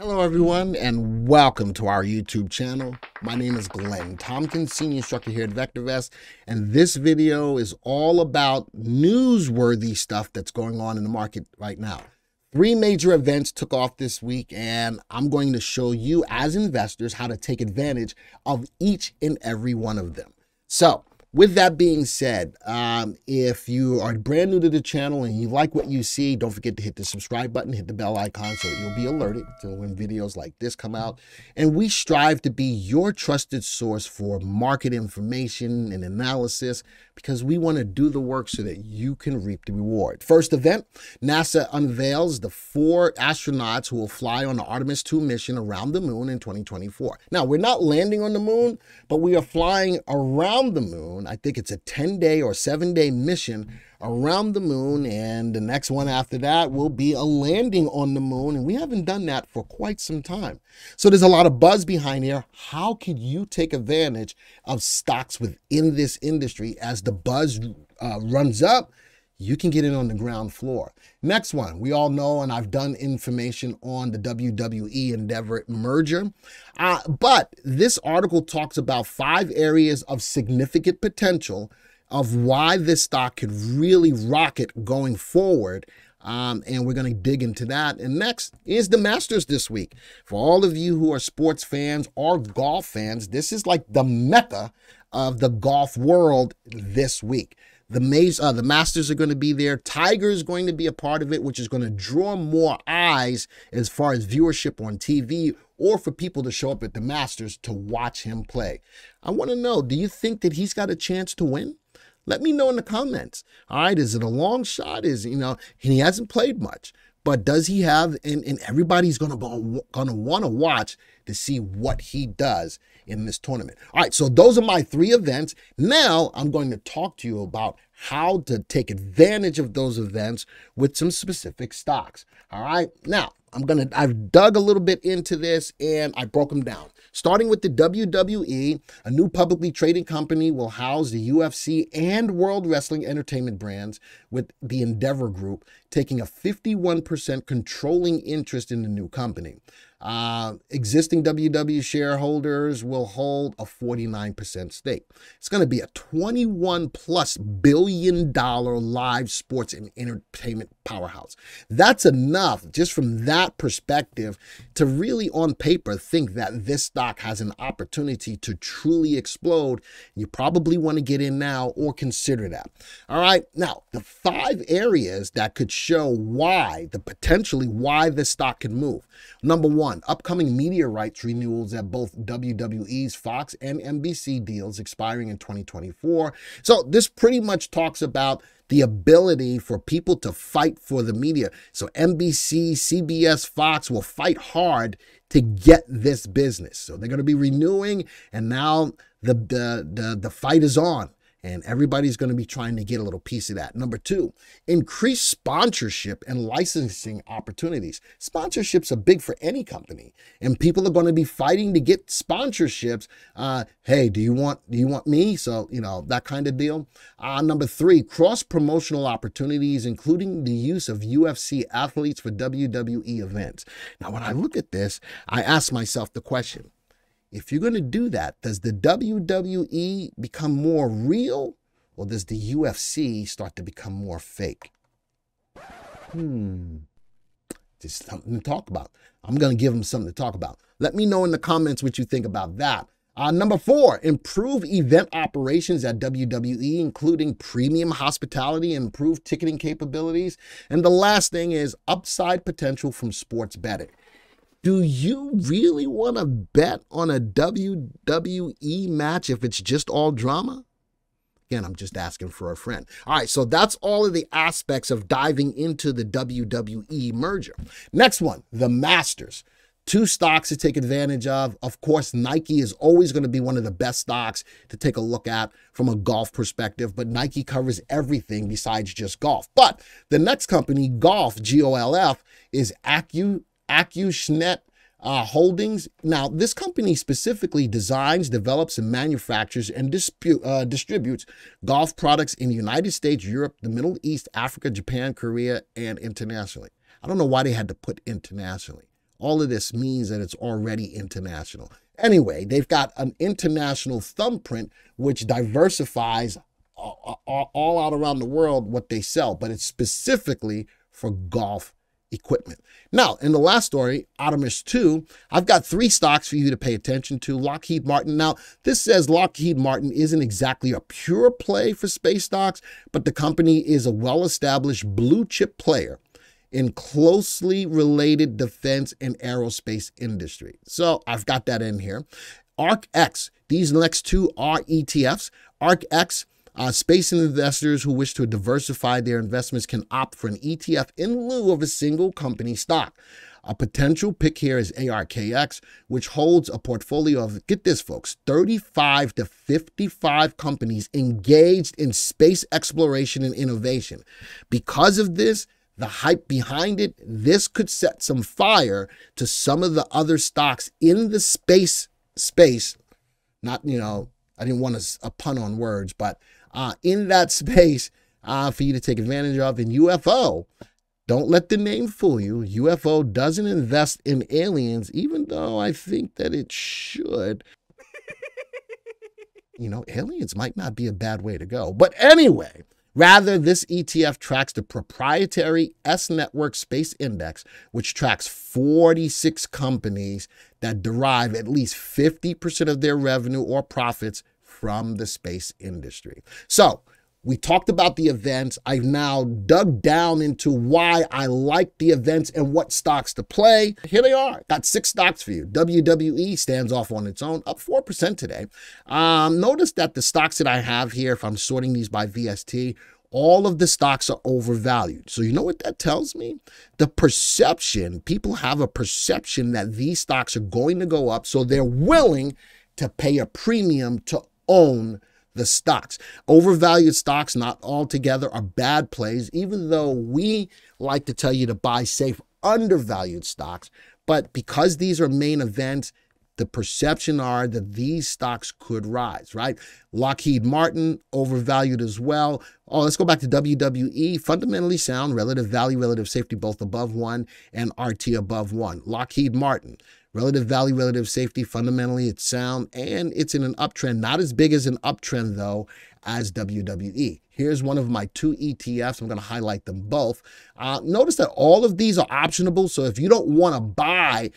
Hello everyone and welcome to our YouTube channel. My name is Glenn Tompkins, Senior Instructor here at VectorVest, and this video is all about newsworthy stuff that's going on in the market right now. Three major events took off this week, and I'm going to show you as investors how to take advantage of each and every one of them. So, with that being said, if you are brand new to the channel and you like what you see, don't forget to hit the subscribe button, hit the bell icon so that you'll be alerted to when videos like this come out. And we strive to be your trusted source for market information and analysis because we want to do the work so that you can reap the reward. First event, NASA unveils the 4 astronauts who will fly on the Artemis 2 mission around the moon in 2024. Now, we're not landing on the moon, but we are flying around the moon. I think it's a 10-day or 7-day mission around the moon, and the next one after that will be a landing on the moon, and we haven't done that for quite some time. So there's a lot of buzz behind here. How could you take advantage of stocks within this industry as the buzz runs up? You can get in on the ground floor. Next one, we all know, and I've done information on the WWE Endeavor merger, but this article talks about 5 areas of significant potential of why this stock could really rocket going forward. And we're going to dig into that. And next is the Masters this week. For all of you who are sports fans or golf fans, this is like the mecca of the golf world this week. The Masters are going to be there. Tiger is going to be a part of it, which is going to draw more eyes as far as viewership on TV or for people to show up at the Masters to watch him play. I want to know, do you think that he's got a chance to win? Let me know in the comments. All right, is it a long shot? He hasn't played much, but does he have, and everybody's going to want to watch to see what he does in this tournament. All right, so those are my 3 events. Now I'm going to talk to you about how to take advantage of those events with some specific stocks. All right, now I've dug a little bit into this and I broke them down. Starting with the WWE, a new publicly traded company will house the UFC and World Wrestling Entertainment brands, with the Endeavor Group taking a 51% controlling interest in the new company. Existing WWE shareholders will hold a 49% stake. It's going to be a $21+ billion live sports and entertainment powerhouse. That's enough just from that perspective to really on paper think that this stock has an opportunity to truly explode. You probably want to get in now or consider that. All right. Now, the 5 areas that could show potentially why this stock can move. Number 1, upcoming media rights renewals at both WWE's Fox and NBC deals expiring in 2024. So this pretty much talks about the ability for people to fight for the media. So NBC, CBS, Fox will fight hard to get this business. So they're going to be renewing, and now the fight is on. And everybody's going to be trying to get a little piece of that. Number 2, increased sponsorship and licensing opportunities. Sponsorships are big for any company, and people are going to be fighting to get sponsorships. Hey, do you want me? So, that kind of deal. Number 3, cross-promotional opportunities, including the use of UFC athletes for WWE events. Now, when I look at this, I ask myself the question, if you're going to do that, does the WWE become more real, or does the UFC start to become more fake? Just something to talk about. I'm going to give them something to talk about. Let me know in the comments what you think about that. Number 4, improve event operations at WWE, including premium hospitality and improved ticketing capabilities. And the last thing is upside potential from sports betting. Do you really want to bet on a WWE match if it's just all drama? Again, I'm just asking for a friend. All right, so that's all of the aspects of diving into the WWE merger. Next one, the Masters. 2 stocks to take advantage of. Of course, Nike is always going to be one of the best stocks to take a look at from a golf perspective, but Nike covers everything besides just golf. But the next company, Golf, G-O-L-F, is Acushnet Holdings. Now, this company specifically designs, develops, and manufactures and distributes golf products in the United States, Europe, the Middle East, Africa, Japan, Korea, and internationally. I don't know why they had to put internationally. All of this means that it's already international. Anyway, they've got an international thumbprint which diversifies all out around the world what they sell, but it's specifically for golf equipment. Now, in the last story, Artemis 2, I've got 3 stocks for you to pay attention to. Lockheed Martin. Now, this says Lockheed Martin isn't exactly a pure play for space stocks, but the company is a well-established blue chip player in closely related defense and aerospace industry. So I've got that in here. ARKX, these next 2 are ETFs. ARKX, space investors who wish to diversify their investments can opt for an ETF in lieu of a single company stock. A potential pick here is ARKX, which holds a portfolio of, get this folks, 35 to 55 companies engaged in space exploration and innovation. Because of this, the hype behind it, this could set some fire to some of the other stocks in the space. Not, I didn't want a pun on words, but in that space for you to take advantage of. In UFO, don't let the name fool you. UFO doesn't invest in aliens, even though I think that it should. Aliens might not be a bad way to go. But anyway, rather, this ETF tracks the proprietary S-Network Space Index, which tracks 46 companies that derive at least 50% of their revenue or profits from the space industry. So we talked about the events. I've now dug down into why I like the events and what stocks to play. Here they are. Got 6 stocks for you. WWE stands off on its own, up 4% today. Notice that the stocks that I have here, if I'm sorting these by VST, all of the stocks are overvalued. So you know what that tells me? The perception, people have a perception that these stocks are going to go up, so they're willing to pay a premium to own the stocks. Overvalued stocks, not altogether are bad plays, even though we like to tell you to buy safe, undervalued stocks. But because these are main events, the perception are that these stocks could rise, right? Lockheed Martin, overvalued as well. Oh, let's go back to WWE. Fundamentally sound, relative value, relative safety, both above 1, and RT above 1. Lockheed Martin, relative value, relative safety, fundamentally it's sound, and it's in an uptrend. Not as big as an uptrend, though, as WWE. Here's one of my 2 ETFs. I'm going to highlight them both. Notice that all of these are optionable, so if you don't want to buy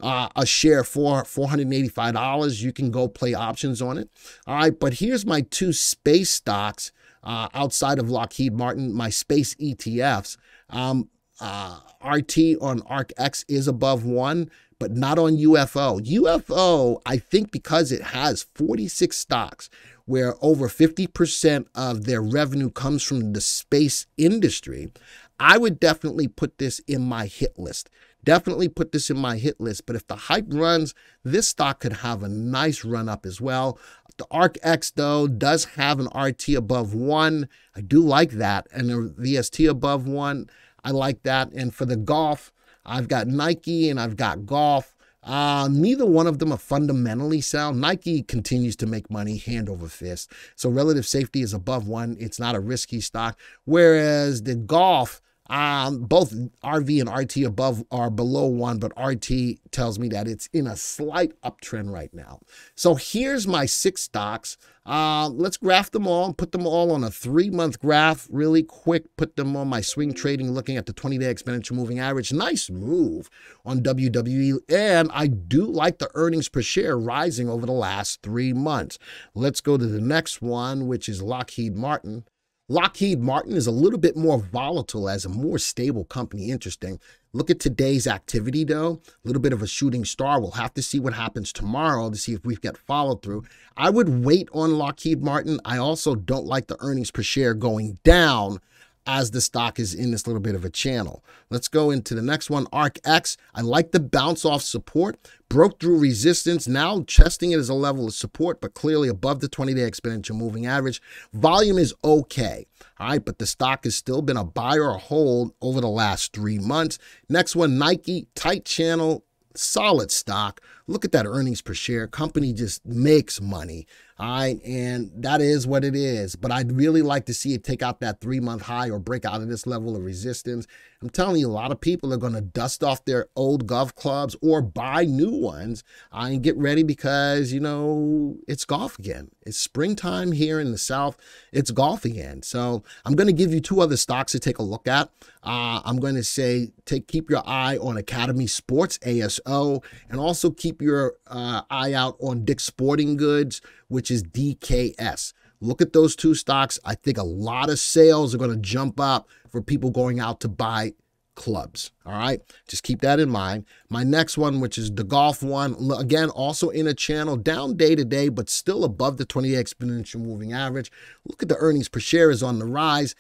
a share for $485, you can go play options on it. All right, but here's my 2 space stocks outside of Lockheed Martin, my space ETFs. RT on ARKX is above 1, but not on UFO. UFO, I think because it has 46 stocks where over 50% of their revenue comes from the space industry, I would definitely put this in my hit list. Definitely put this in my hit list. But if the hype runs, this stock could have a nice run up as well. The ARKX, though, does have an RT above 1. I do like that. And the VST above 1, I like that. And for the golf, I've got Nike and I've got golf. Neither one of them are fundamentally sound. Nike continues to make money hand over fist. So relative safety is above 1. It's not a risky stock. Whereas the golf, both RV and RT above are below 1, but RT tells me that it's in a slight uptrend right now. So here's my 6 stocks. Let's graph them all, put them all on a 3-month graph really quick, put them on my swing trading, looking at the 20-day exponential moving average. Nice move on WWE, and I do like the earnings per share rising over the last 3 months. Let's go to the next one, which is Lockheed Martin. Lockheed Martin is a little bit more volatile as a more stable company. Interesting. Look at today's activity, though. A little bit of a shooting star. We'll have to see what happens tomorrow to see if we've got follow through. I would wait on Lockheed Martin. I also don't like the earnings per share going down as the stock is in this little bit of a channel. Let's go into the next one, ARKX. I like the bounce off support, broke through resistance, now testing it as a level of support, but clearly above the 20-day exponential moving average. Volume is okay, all right, but the stock has still been a buy or a hold over the last 3 months. Next one, Nike, tight channel, solid stock. Look at that earnings per share. Company just makes money. All right, and that is what it is. But I'd really like to see it take out that 3-month high or break out of this level of resistance. I'm telling you, a lot of people are going to dust off their old golf clubs or buy new ones and get ready because, you know, it's golf again. It's springtime here in the South. It's golf again. So I'm going to give you 2 other stocks to take a look at. I'm going to say keep your eye on Academy Sports, ASO, and also keep your eye out on Dick's Sporting Goods, which is DKS. Look at those 2 stocks. I think a lot of sales are going to jump up for people going out to buy clubs. All right, just keep that in mind. My next one, which is the golf one, again, also in a channel down day to day, but still above the 20-day exponential moving average. Look at the earnings per share is on the rise.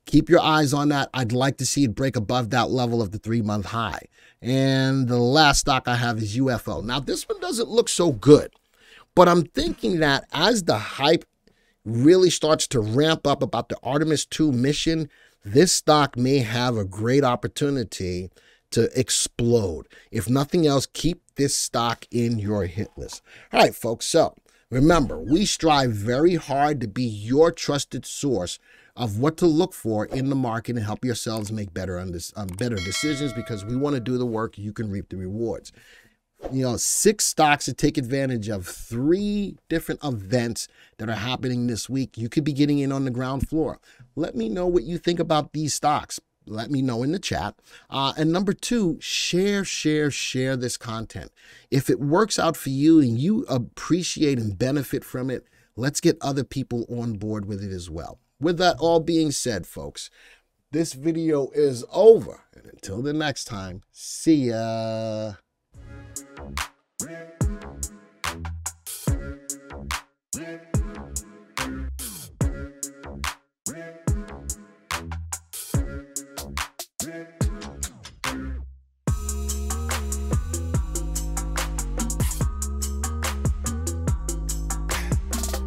Keep your eyes on that. I'd like to see it break above that level of the 3-month high. And the last stock I have is UFO. Now, this one doesn't look so good, but I'm thinking that as the hype really starts to ramp up about the Artemis 2 mission, this stock may have a great opportunity to explode. If nothing else, keep this stock in your hit list. All right, folks. So remember, we strive very hard to be your trusted source of what to look for in the market and help yourselves make better decisions, because we want to do the work. You can reap the rewards. You know, 6 stocks to take advantage of 3 different events that are happening this week. You could be getting in on the ground floor. Let me know what you think about these stocks. Let me know in the chat. And number 2, share this content. If it works out for you and you appreciate and benefit from it, let's get other people on board with it as well. With that all being said, folks, this video is over. And until the next time, see ya.